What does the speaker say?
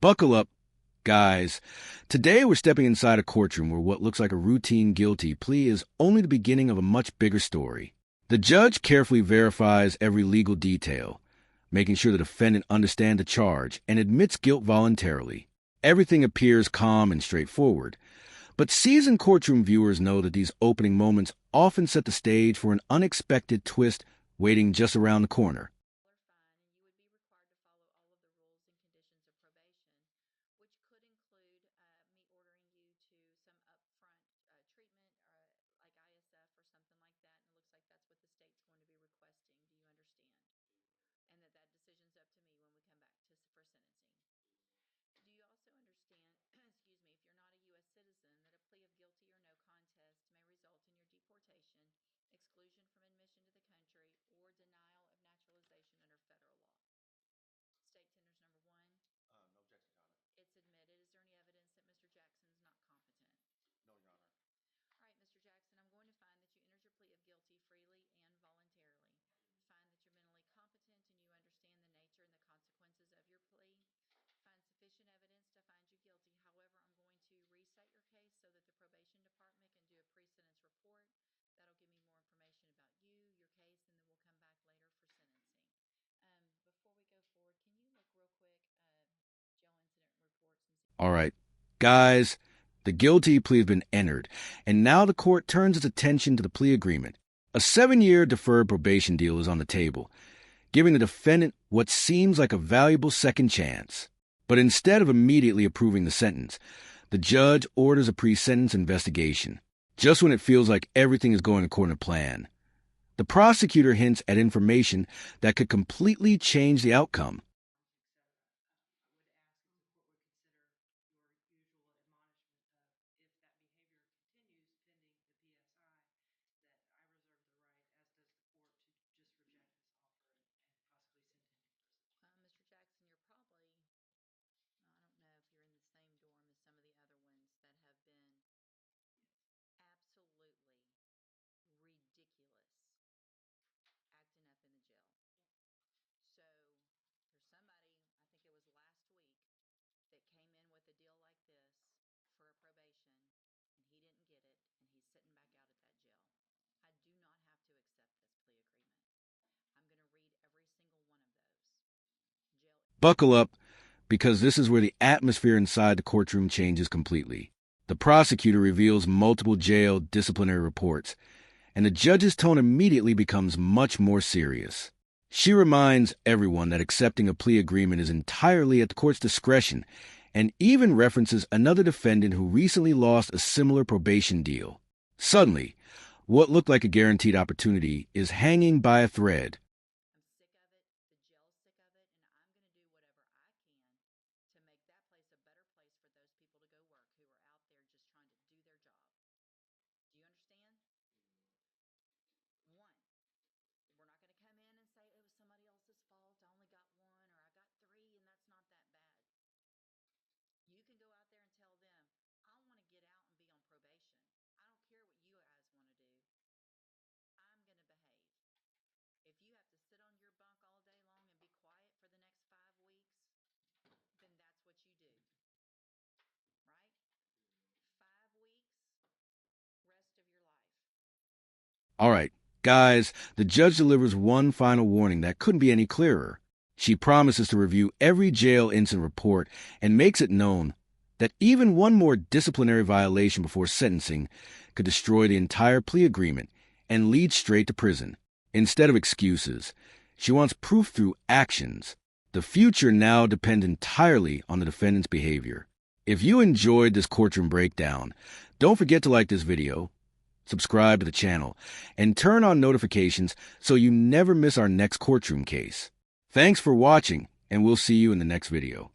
Buckle up, guys. Today we're stepping inside a courtroom where what looks like a routine guilty plea is only the beginning of a much bigger story. The judge carefully verifies every legal detail, making sure the defendant understands the charge and admits guilt voluntarily. Everything appears calm and straightforward, but seasoned courtroom viewers know that these opening moments often set the stage for an unexpected twist waiting just around the corner. All right, guys, the guilty plea has been entered, and now the court turns its attention to the plea agreement. A 7-year deferred probation deal is on the table, giving the defendant what seems like a valuable second chance. But instead of immediately approving the sentence, the judge orders a pre-sentence investigation, just when it feels like everything is going according to plan. The prosecutor hints at information that could completely change the outcome. Buckle up, because this is where the atmosphere inside the courtroom changes completely. The prosecutor reveals multiple jail disciplinary reports, and the judge's tone immediately becomes much more serious. She reminds everyone that accepting a plea agreement is entirely at the court's discretion, and even references another defendant who recently lost a similar probation deal. Suddenly, what looked like a guaranteed opportunity is hanging by a thread. All right, guys, the judge delivers one final warning that couldn't be any clearer. She promises to review every jail incident report and makes it known that even one more disciplinary violation before sentencing could destroy the entire plea agreement and lead straight to prison. Instead of excuses, she wants proof through actions. The future now depends entirely on the defendant's behavior. If you enjoyed this courtroom breakdown, don't forget to like this video, subscribe to the channel, and turn on notifications so you never miss our next courtroom case. Thanks for watching, and we'll see you in the next video.